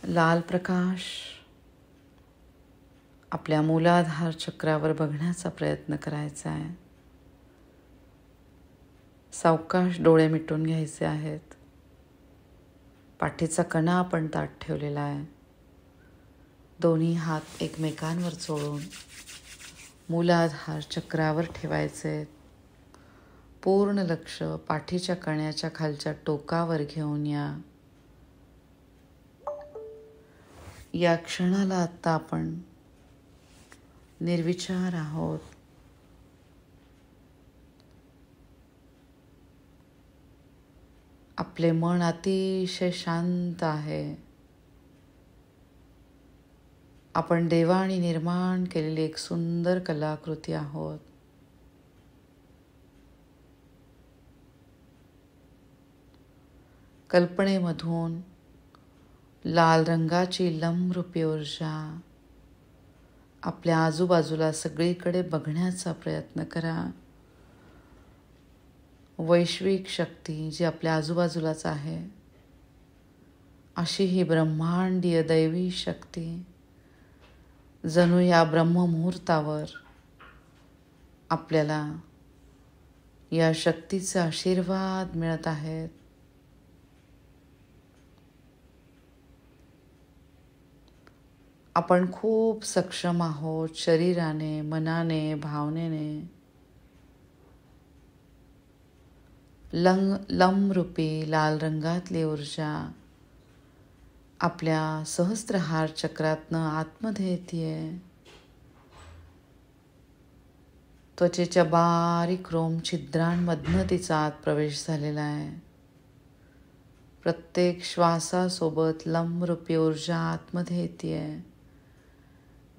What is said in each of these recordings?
लाल प्रकाश आपल्या मूलाधार चक्रावर बघण्याचा प्रयत्न करायचा आहे. सावकाश डोळे मिटून घ्यायचे आहेत. पाठीचा कणा आपण ताठ ठेवलेला आहे. दोन्ही हात एकमेकांवर चोळून मूलाधार चक्रावर ठेवायचे. पूर्ण लक्ष पाठीच्या कण्याच्या खालच्या टोकावर घेऊन या क्षणाला आत्ता आपण निर्विचार आहोत. आपले मन अतिशय शांत आहे. आपण देवाने निर्माण केलेली एक सुंदर कलाकृती आहोत. कल्पनेमधून लाल रंगाची लंबरूपी ऊर्जा आपल्या आजूबाजूला सगळीकडे बघण्याचा प्रयत्न करा. वैश्विक शक्ती जी आपल्या आजूबाजूलाच आहे, अशी ही ब्रह्मांडीय दैवी शक्ती जणू या ब्रह्ममुहूर्तावर आपल्याला या शक्तीचे आशीर्वाद मिळत आहेत. आपण खूप सक्षम आहोत. शरीराने, मनाने, भावनेने. लंबरूपी लाल रंगातली ऊर्जा आपल्या सहस्त्रहार चक्रातनं आतमध्ये येतेय. त्वचेच्या बारीक रोम छिद्रांमधनं तिचा आत प्रवेश झालेला आहे. प्रत्येक श्वासासोबत लंबरूपी ऊर्जा आतमध्ये येतेय,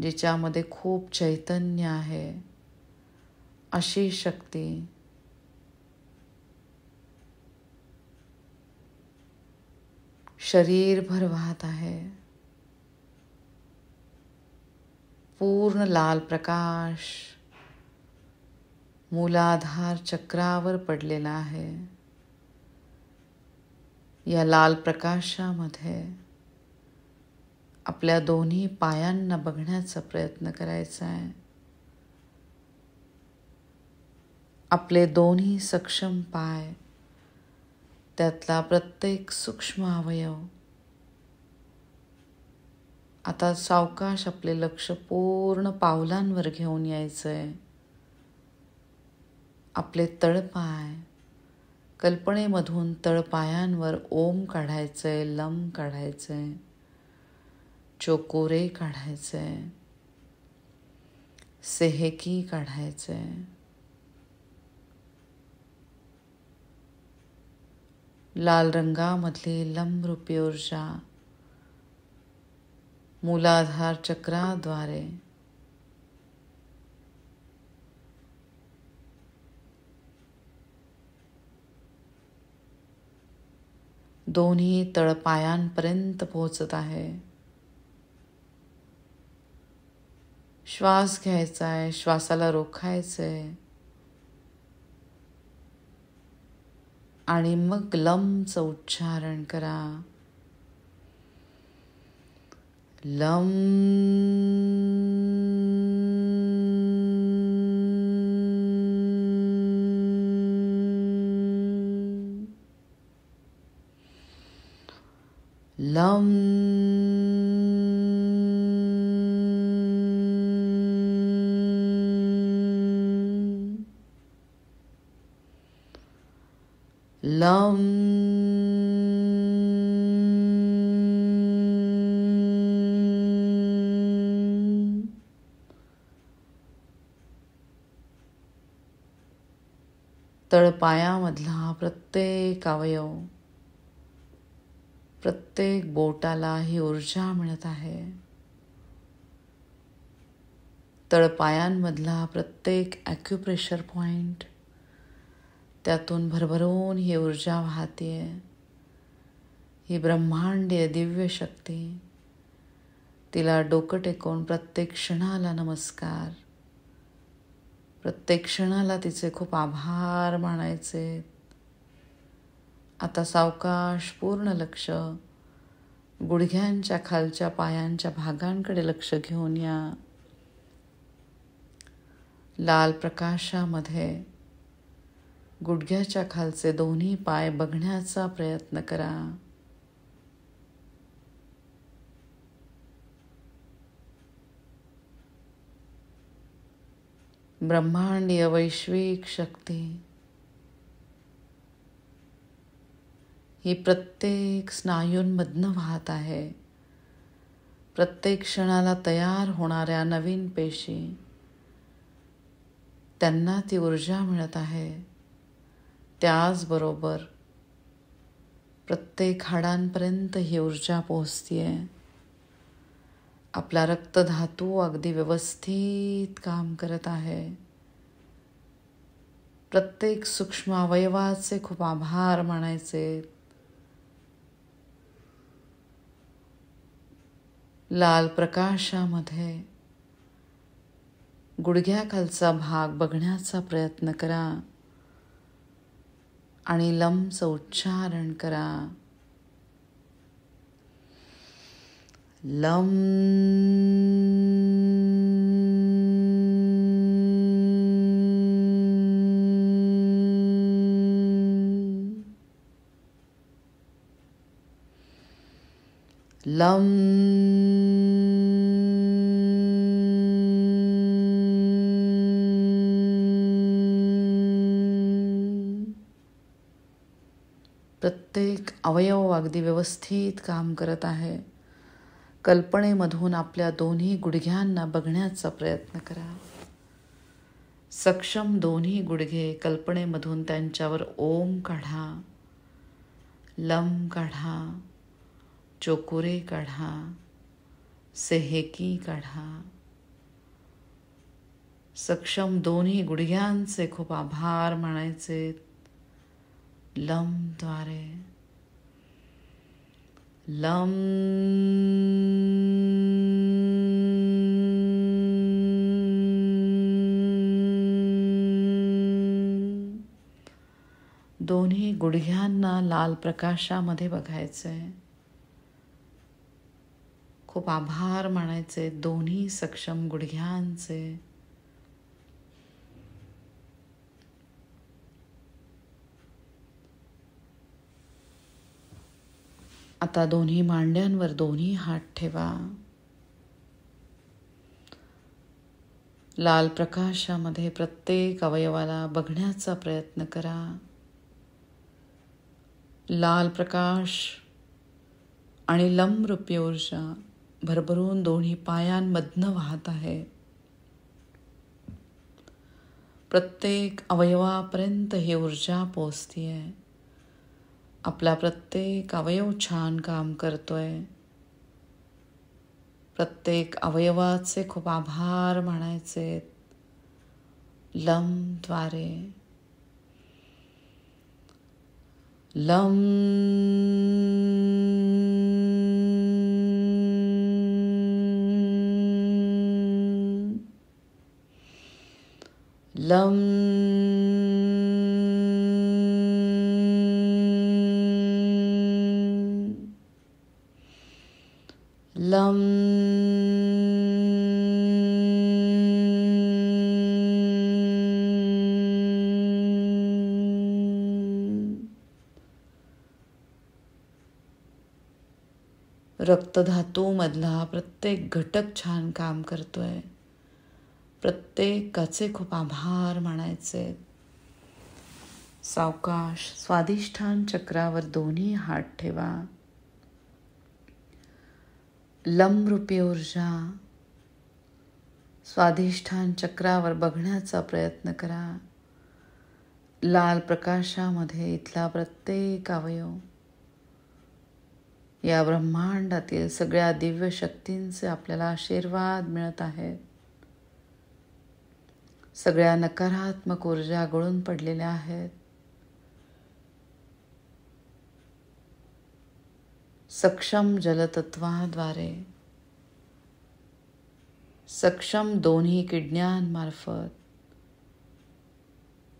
जिच्यामध्ये खूप चैतन्य आहे. अशी शक्ती शरीरभर वाहत आहे. पूर्ण लाल प्रकाश मूलाधार चक्रावर पडलेला आहे. या लाल प्रकाशामध्ये आपल्या दोन्ही पायांना बघण्याचा प्रयत्न करायचा आहे. आपले दोन्ही सक्षम पाय, त्यातला प्रत्येक सूक्ष्म अवयव. आता सावकाश आपले लक्ष पूर्ण पावलांवर घेऊन यायचंय. आपले तळपाय, कल्पनेमधून तळपायांवर ओम काढायचंय, लम काढायचंय, चोकोरे काढायचंय, सेहेकी काढायचंय. लाल रंगामधली लंबरूपी ऊर्जा मूलाधार चक्राद्वारे दोन्ही तळपायांपर्यंत पोहोचत आहे. श्वास घ्यायचा आहे, श्वासाला रोखायचंय आणि मग लमचं उच्चारण करा. लम. लम. लम. तळपायामधला प्रत्येक अवयव, प्रत्येक बोटाला ही ऊर्जा मिळत आहे. तळपायांमधला प्रत्येक ॲक्युप्रेशर पॉइंट, त्यातून भरभरून ही ऊर्जा वाहतीये. ही ब्रह्मांडीय दिव्य शक्ती, तिला डोकं टेकवून प्रत्येक क्षणाला नमस्कार. प्रत्येक क्षणाला तिचे खूप आभार मानायचे. आता सावकाश पूर्ण लक्ष गुडघ्यांच्या खालच्या पायांच्या भागांकडे लक्ष घेऊन या. लाल प्रकाशामध्ये गुडघ्याच्या खालचे दोन्ही पाय बघण्याचा प्रयत्न करा. ब्रह्मांडीय वैश्विक शक्ती ही प्रत्येक स्नायूंमधनं वाहत आहे. प्रत्येक क्षणाला तयार होणाऱ्या नवीन पेशी, त्यांना ती ऊर्जा मिळत आहे. त्याचबरोबर प्रत्येक हाडांपर्यंत ही ऊर्जा पोहोचतीये. आपला रक्तधातू अगदी व्यवस्थित काम करत आहे. प्रत्येक सूक्ष्म अवयवाचे खूप आभार मानायचे. लाल प्रकाशामध्ये गुडघ्याखालचा भाग बघण्याचा प्रयत्न करा आणि लमचं उच्चारण करा. लम. लम. प्रत्येक अवयव अगदी व्यवस्थित काम करत आहे. कल्पनेमधून आपल्या दोन्ही गुडघ्यांना बघण्याचा प्रयत्न करा. सक्षम दोन्ही गुडघे कल्पनेमधून त्यांच्यावर ओम काढा, लम काढा, चोकुरे काढा, सेहेकी काढा. सक्षम दोन्ही गुडघ्यांचे खूप आभार मानायचे. लम द्वारे. लम. दोन्ही गुडघ्यांना लाल प्रकाशामध्ये बघायचंय. खूप आभार मानायचे दोन्ही सक्षम गुडघ्यांचे. आता दोन्ही मांड्यांवर दोन्ही हात ठेवा. लाल प्रकाशामध्ये प्रत्येक अवयवाला बघण्याचा प्रयत्न करा. लाल प्रकाश आणि लमरूपी ऊर्जा भरभरून दोन्ही पायांमधनं वाहत आहे. प्रत्येक अवयवापर्यंत ही ऊर्जा पोहोचतीये. आपला प्रत्येक अवयव छान काम करतोय. प्रत्येक अवयवाचे खूप आभार मानायचे. लम द्वारे. लम. लम. लम. रक्तधातूमधला प्रत्येक घटक छान काम करतोय. प्रत्येकाचे खूप आभार मानायचे. सावकाश स्वादिष्ठान चक्रावर दोन्ही हात ठेवा. लमरूपी ऊर्जा स्वादिष्ठान चक्रावर बघण्याचा प्रयत्न करा. लाल प्रकाशामध्ये इथला प्रत्येक अवयव या ब्रह्मांडातील सगळ्या दिव्य शक्तींचे आपल्याला आशीर्वाद मिळत आहेत. सगळ्या नकारात्मक ऊर्जा गळून पडलेल्या आहेत. सक्षम जलतत्वाद्वारे, सक्षम दोन्ही किडण्यांमार्फत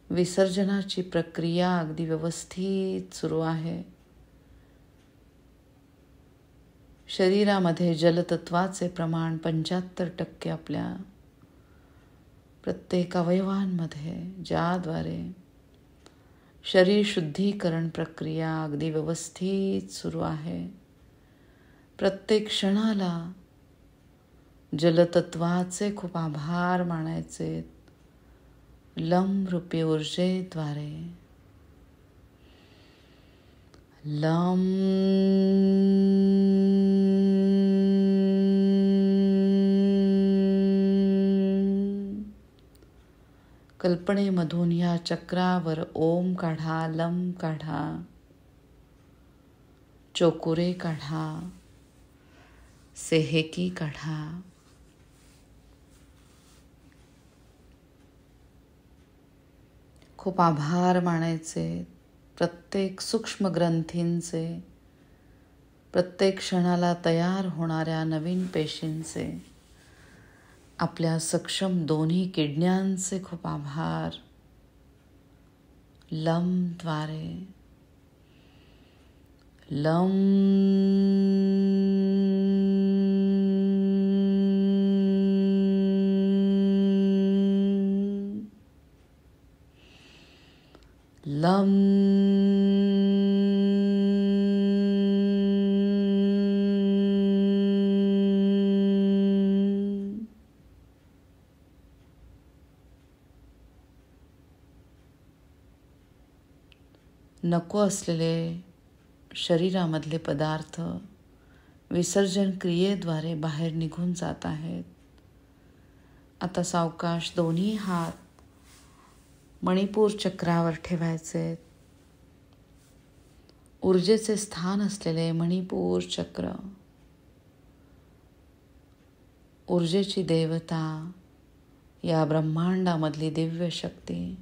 विसर्जनाची प्रक्रिया अगदी व्यवस्थित सुरू आहे. शरीरामध्ये जलतत्वाचे प्रमाण 75% आपल्या प्रत्येक अवयवांमध्ये, ज्याद्वारे शरीर शुद्धीकरण प्रक्रिया अगदी व्यवस्थित सुरू आहे. प्रत्येक क्षणाला जलतत्वाचे खूप आभार मानायचे. लम रूपी ऊर्जेद्वारे लम कल्पनेमधून या चक्रावर ओम काढा, लम काढा, चोकुरे काढा, सेहेकी काढा. खूप आभार मानायचे प्रत्येक सूक्ष्म ग्रंथींचे, प्रत्येक क्षणाला तयार होणाऱ्या नवीन पेशींचे, आपल्या सक्षम दोन्ही किडण्यांचे खूप आभार. लमद्वारे लम लम नको असलेले शरीरामधले पदार्थ विसर्जन क्रियेद्वारे बाहेर निघून जात आहेत. आता सावकाश दोन्ही हात मणिपूर चक्रावर ठेवायचे. ऊर्जेचे स्थान असलेले मणिपूर चक्र, ऊर्जेची देवता, या ब्रह्मांडामधली दिव्य शक्ती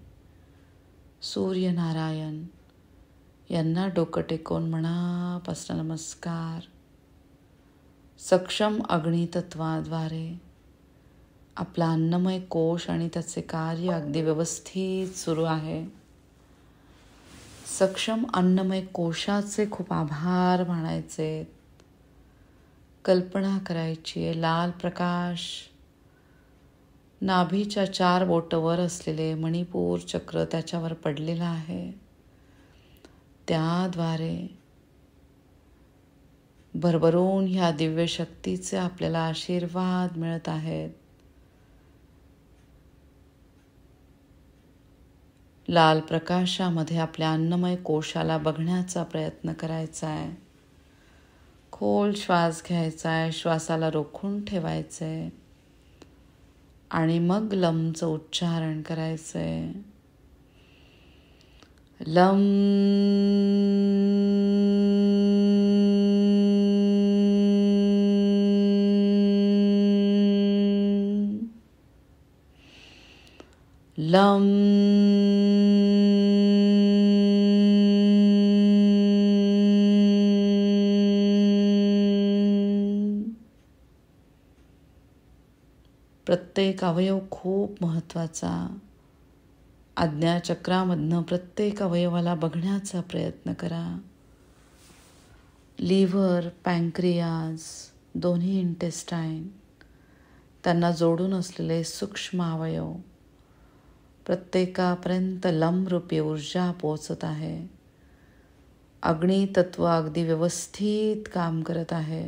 सूर्यनारायण यांना डोकं टेकवून मनापासून नमस्कार. सक्षम अग्नितत्वाद्वारे आपला अन्नमय कोश आणि त्याचे कार्य अगदी व्यवस्थित सुरू आहे. सक्षम अन्नमय कोशाचे खूप आभार मानायचे. कल्पना करायची आहे लाल प्रकाश नाभीच्या 4 बोटावर असलेले मणिपूर चक्र त्याच्यावर पडलेलं आहे. त्याद्वारे भरभरून ह्या दिव्य शक्तीचे आपल्याला आशीर्वाद मिळत आहेत. लाल प्रकाशामध्ये आपल्या अन्नमय कोशाला बघण्याचा प्रयत्न करायचा आहे. खोल श्वास घ्यायचा आहे, श्वासाला रोखून ठेवायचं आहे आणि मग लमचं उच्चारण करायचं आहे. लम लम प्रत्येक अवयव खूप महत्त्वाचा. आज्ञाचक्रामधनं प्रत्येक अवयवाला बघण्याचा प्रयत्न करा. लिव्हर, पँक्रियाज, दोन्ही इंटेस्टाईन, त्यांना जोडून असलेले सूक्ष्म अवयव, प्रत्येकापर्यंत लमरूपी ऊर्जा पोचत आहे. अग्नितत्व अगदी व्यवस्थित काम करत आहे.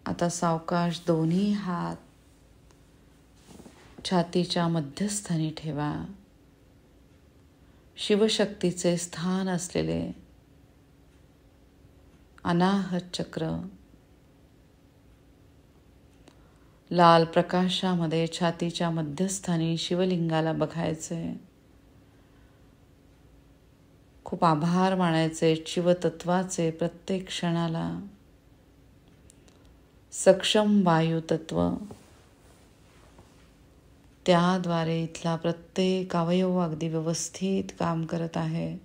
आता सावकाश दोन्ही हात छातीच्या मध्यस्थानी ठेवा. शिवशक्तीचे स्थान असलेले अनाहत चक्र लाल प्रकाशामध्ये छातीच्या मध्यस्थानी शिवलिंगाला बघायचे. खूप आभार मानायचे शिवतत्वाचे. प्रत्येक क्षणाला सक्षम वायुतत्व, त्याद्वारे इथला प्रत्येक अवयव अगदी व्यवस्थित काम करत आहे.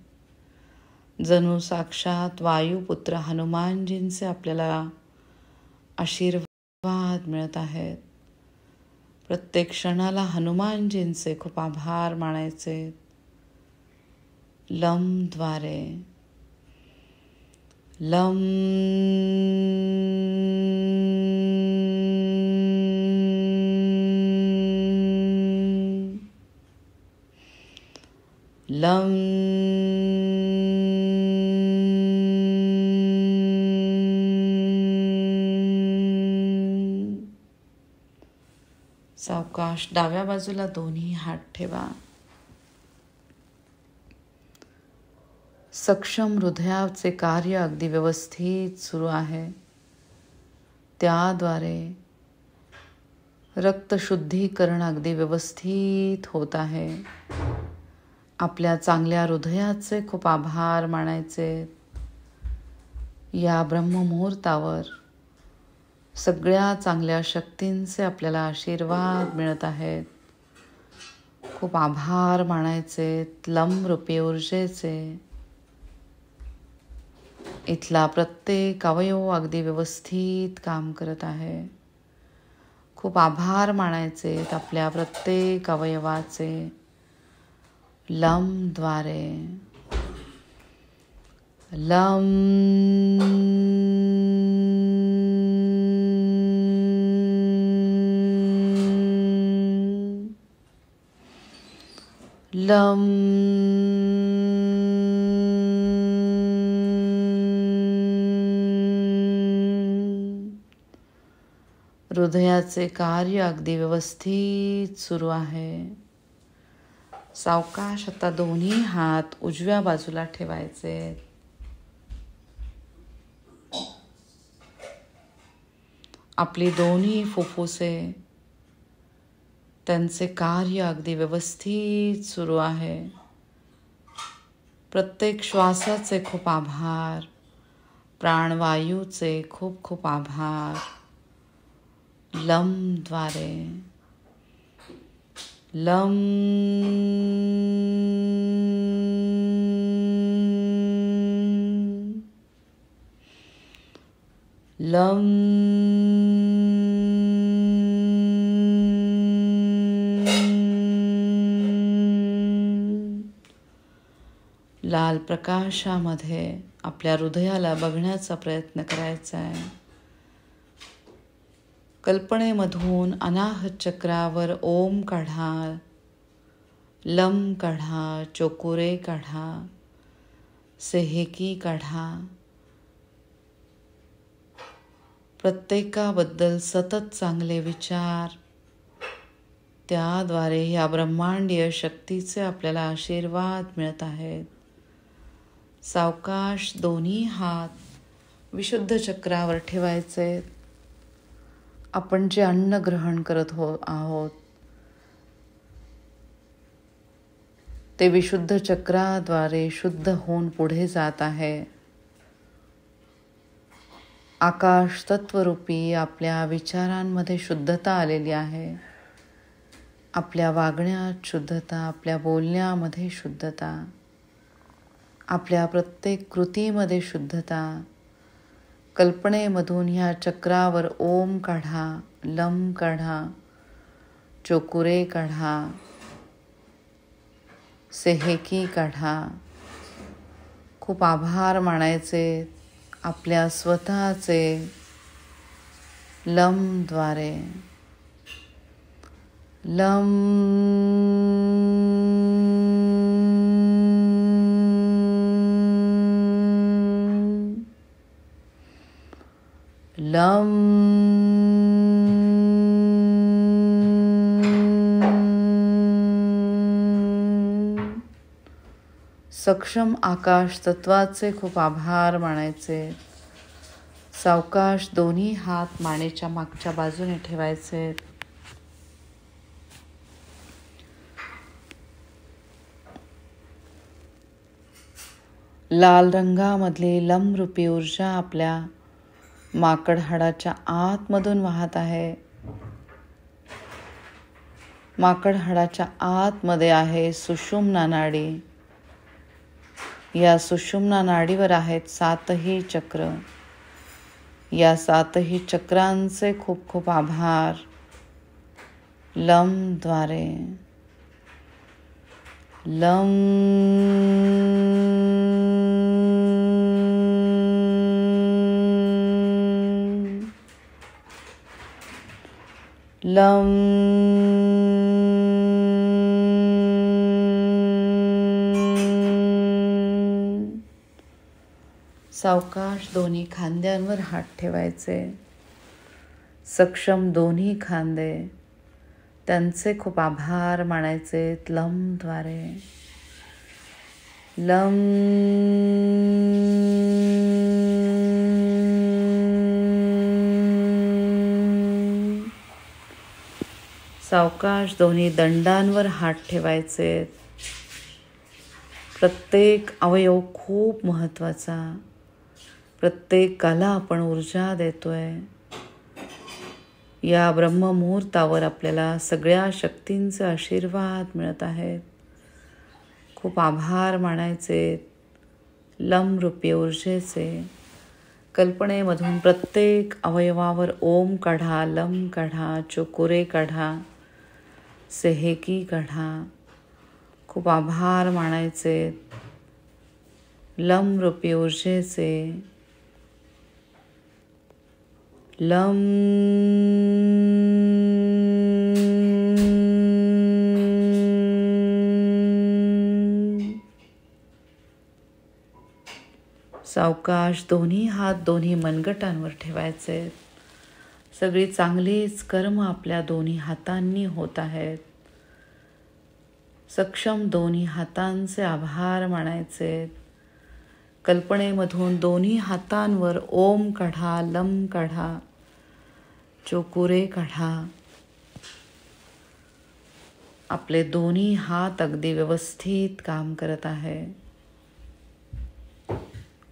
जणू साक्षात वायुपुत्र हनुमानजींचे आपल्याला आशीर्वाद मिळत आहेत. प्रत्येक क्षणाला हनुमानजींचे खूप आभार मानायचे. लमद्वारे लम लं सावकाश डाव्या बाजूला दोन्ही हात ठेवा. सक्षम हृदयाचे कार्य अगदी व्यवस्थित सुरू आहे. त्याद्वारे रक्तशुद्धीकरण अगदी व्यवस्थित होत आहे. आपल्या चांगल्या हृदयाचे खूप आभार मानायचे. या ब्रह्ममुहूर्तावर सगळ्या चांगल्या शक्तींचे आपल्याला आशीर्वाद मिळत आहेत. खूप आभार मानायचे. लम रूपी ऊर्जेचे इथला प्रत्येक अवयव अगदी व्यवस्थित काम करत आहे. खूप आभार मानायचे आपल्या प्रत्येक अवयवाचे. लम द्वारे लम लम हृदयाचे कार्य अगदी व्यवस्थित सुरू आहे. सावकाश आता दोन्ही हात उजव्या बाजूला ठेवायचे. आपली दोन्ही फुफ्फुसे त्यांचे कार्य अगदी व्यवस्थित सुरू आहे. प्रत्येक श्वासाचे खूप आभार. प्राणवायूचे खूप खूप आभार. लम द्वारे लम लम लाल प्रकाशामध्ये आपल्या हृदयाला बघण्याचा प्रयत्न करायचा आहे. कल्पनेमधून अनाहत चक्रावर ओम काढा, लम काढा, चोकुरे काढा, सेहेकी काढा. प्रत्येकाबद्दल सतत चांगले विचार. त्याद्वारे या ब्रह्मांडीय शक्तीचे आपल्याला आशीर्वाद मिळत आहेत. सावकाश दोन्ही हात विशुद्ध चक्रावर ठेवायचे. आपण जे अन्न ग्रहण करत आहोत ते विशुद्ध चक्राद्वारे शुद्ध होऊन पुढे जात आहे. आकाश तत्वरूपी आपल्या विचारांमध्ये शुद्धता आलेली आहे. आपल्या वागण्यात शुद्धता, आपल्या बोलण्यामध्ये शुद्धता, आपल्या प्रत्येक कृतीमध्ये शुद्धता. कल्पनेमधून ह्या चक्रावर ओम काढा, लम काढा, चोकुरे काढा, सेहेकी काढा. खूप आभार मानायचे आपल्या स्वतःचे. लम द्वारे लम लम सक्षम आकाश तत्वाचे खूप आभार मानायचे. सावकाश दोन्ही हात मानेच्या मागच्या बाजूने ठेवायचे. लाल रंगामधली लमरूपी ऊर्जा आपल्या माकड हाडाच्या आतमधून वाहत आहे. माकड हाडाच्या आतमध्ये आहे सुषुम्ना नाडी. या सुषुम्ना नाडीवर आहेत 7ही चक्र. या 7ही चक्रांचे खूप खूप आभार. लम द्वारे लम लम सावकाश दोन्ही खांद्यांवर हात ठेवायचे. सक्षम दोन्ही खांदे, त्यांचे खूप आभार मानायचे लमद्वारे. लम. सावकाश दोन्ही दंडांवर हात ठेवायचे. प्रत्येक अवयव खूप महत्त्वाचा. प्रत्येकाला आपण ऊर्जा देतोय. या ब्रह्ममुहूर्तावर आपल्याला सगळ्या शक्तींचे आशीर्वाद मिळत आहेत. खूप आभार मानायचे लमरूपी ऊर्जेचे. कल्पनेमधून प्रत्येक अवयवावर ओम काढा, लम काढा, चोकुरे काढा, सेहेकी काढा. खूप आभार मानायचे लमरूपी ऊर्जेचे. लम. सावकाश दोन्ही हात दोन्ही मनगटांवर ठेवायचे. सगळी चांगलीच कर्म आपल्या दोन्ही हातांनी होत आहेत. सक्षम दोन्ही हातांचे आभार मानायचे. कल्पनेमधून दोन्ही हातांवर ओम काढा, लम काढा, चोकुरे काढा. आपले दोन्ही हात अगदी व्यवस्थित काम करत आहे.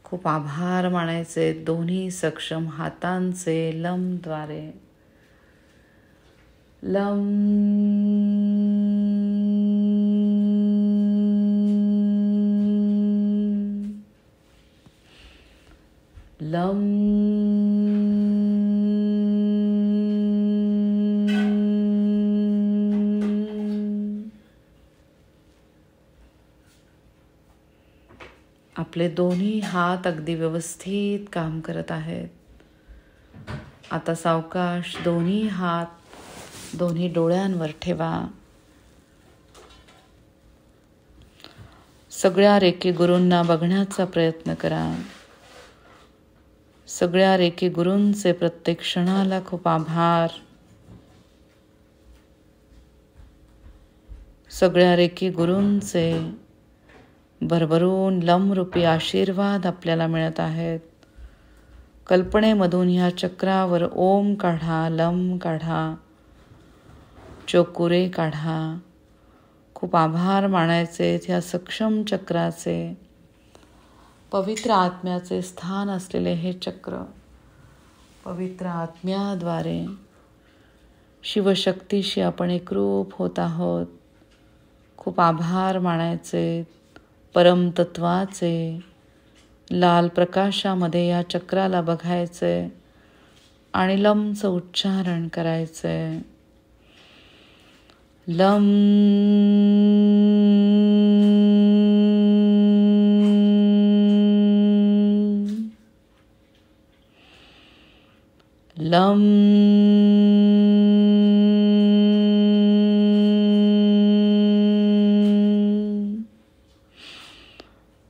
खूप आभार मानायचे दोन्ही सक्षम हातांचे लमद्वारे. लम. लम. आपले दोन्ही हात अगदी व्यवस्थित काम करत आहेत. आता सावकाश दोन्ही हात दोन्ही डोळ्यांवर ठेवा. सगळ्या रेकी गुरूंना बघण्याचा प्रयत्न करा. सगळ्या रेकी गुरूंचे प्रत्येक क्षणाला खूप आभार. सगळ्या रेकी गुरूंचे भरभरून लमरूपी आशीर्वाद आपल्याला मिळत आहेत. कल्पनेमधून ह्या चक्रावर ओम काढा, लम काढा, चोकुरे काढा. खूप आभार मानायचे ह्या सक्षम चक्राचे. पवित्र आत्म्याचे स्थान असलेले हे चक्र पवित्र आत्म्याद्वारे शिवशक्तीशी आपण एकरूप होत आहोत. खूप आभार मानायचे परमतत्वाचे. लाल प्रकाशामध्ये या चक्राला बघायचे आणि लमचं उच्चारण करायचे. लम. लम.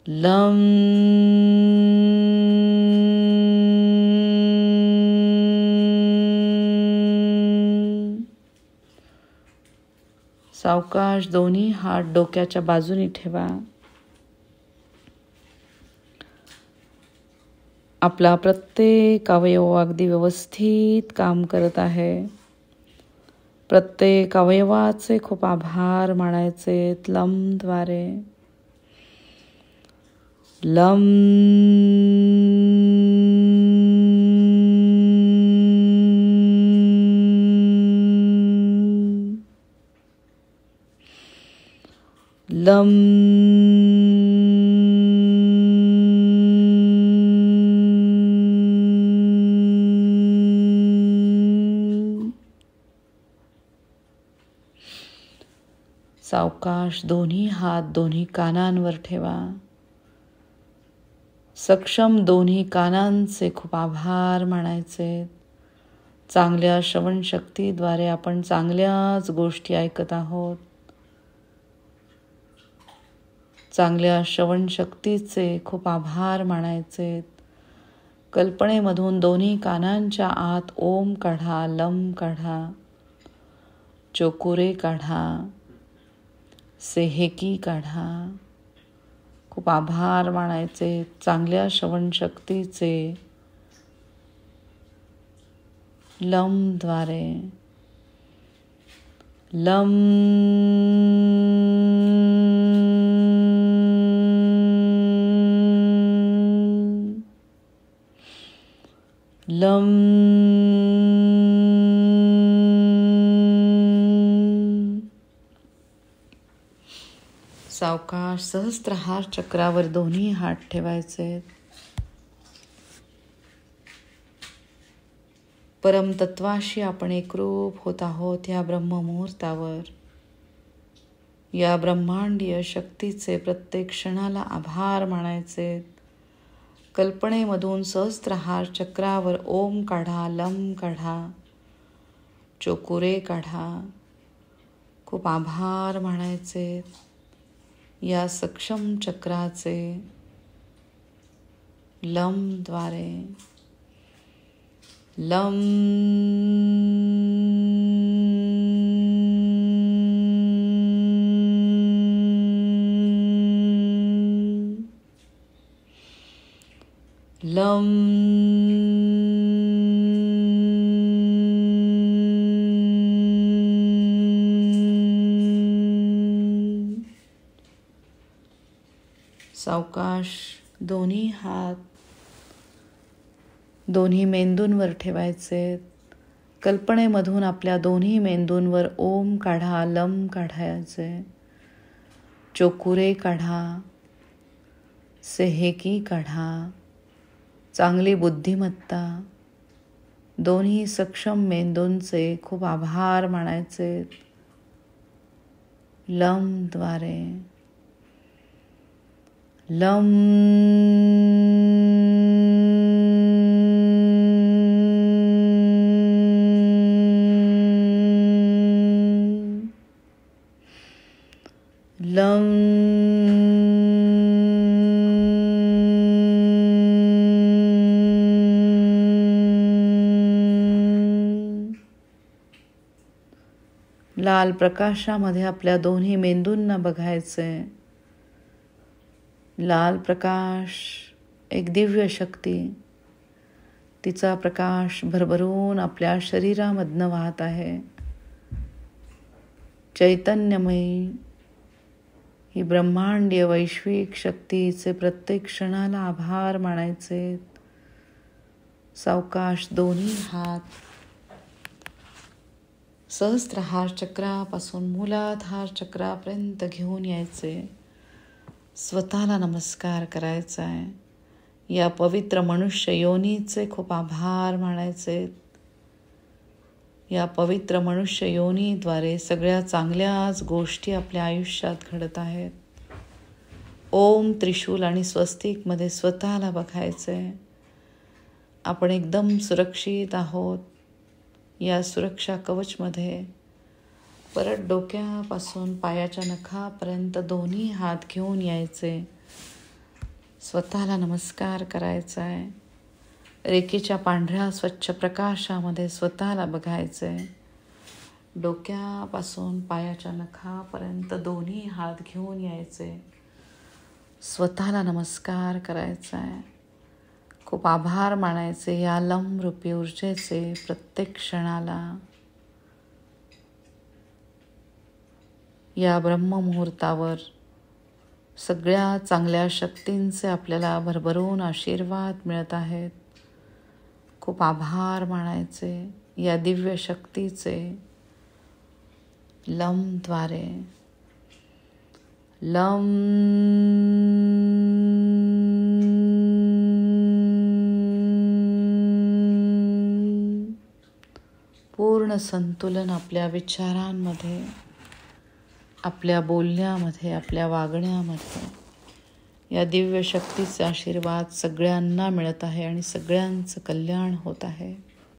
लम. सावकाश दोन्ही हात डोक्याच्या बाजूनी ठेवा. आपला प्रत्येक अवयव अगदी व्यवस्थित काम करत आहे. प्रत्येक अवयवाचे खूप आभार मानायचे लमद्वारे. लम. लम. सावकाश दोन्ही हात दोन्ही कानांवर ठेवा. सक्षम दोन्ही कानांचे खूप आभार मानायचे. चांगल्या श्रवण शक्तीद्वारे आपण चांगल्याच गोष्टी ऐकत आहोत. चांगल्या श्रवण शक्तीचे खूप आभार मानायचे. कल्पनेमधून दोन्ही कानांच्या आत ओम काढा, लम काढा, चोकुरे काढा, सेहेकी काढा. खूप आभार मानायचे चांगल्या श्रवणशक्तीचे. लमद्वारे लम लम सावकाश सहस्त्रहार चक्रावर दोन्ही हात ठेवायचे. परमतत्वाशी आपण एकरूप होत आहोत या ब्रह्ममुहूर्तावर. या ब्रह्मांडीय शक्तीचे प्रत्येक क्षणाला आभार मानायचे. कल्पनेमधून सहस्त्रहार चक्रावर ओम काढा, लम काढा, चोकुरे काढा. खूप आभार मानायचे या सक्षम चक्राचे. लमद्वारे लम लम सावकाश दोन्ही हात दोन्ही मेंदूंवर ठेवायचे. कल्पनेमधून आपल्या दोन्ही मेंदूंवर ओम काढा, लम काढायचे, चोकुरे काढा, सेहेकी काढा. चांगली बुद्धिमत्ता. दोन्ही सक्षम मेंदूंचे खूप आभार मानायचे. लमद्वारे लम लम लाल प्रकाशामध्ये आपल्या दोन्ही मेंदूंना बघायचे. लाल प्रकाश एक दिव्य शक्ती. तिचा प्रकाश भरभरून आपल्या शरीरामधनं वाहत आहे. चैतन्यमयी ही ब्रह्मांडीय वैश्विक शक्तीचे प्रत्येक क्षणाला आभार मानायचे. सावकाश दोन्ही हात सहस्त्रहार चक्रापासून मूलाधार चक्रापर्यंत घेऊन यायचे. स्वतःला नमस्कार करायचा आहे. या पवित्र मनुष्य योनीचे खूप आभार मानायचे. या पवित्र मनुष्य योनीद्वारे सगळ्या चांगल्याच गोष्टी आपल्या आयुष्यात घडत आहेत. ओम त्रिशूल आणि स्वस्तिकमध्ये स्वतःला बघायचे. आपण एकदम सुरक्षित आहोत. या सुरक्षा कवचमध्ये परत डोक्यापासून पायाच्या नखापर्यंत दोन्ही हात घेऊन यायचे. स्वतःला नमस्कार करायचा आहे. रेखेच्या पांढऱ्या स्वच्छ प्रकाशामध्ये स्वतःला बघायचे. डोक्यापासून पायाच्या नखापर्यंत दोन्ही हात घेऊन यायचे. स्वतःला नमस्कार करायचा आहे. खूप आभार मानायचे या लमरूपी ऊर्जेचे प्रत्येक क्षणाला. या ब्रह्ममुहूर्तावर सगळ्या चांगल्या शक्तींचे आपल्याला भरभरून आशीर्वाद मिळत आहेत. खूप आभार मानायचे या दिव्य शक्तीचे. लमद्वारे लम पूर्ण संतुलन आपल्या विचारांमध्ये, आपल्या बोलण्यामध्ये, आपल्या वागण्यामध्ये. या दिव्य शक्तीचा आशीर्वाद सगळ्यांना मिळत आहे आणि सगळ्यांचं कल्याण होत आहे.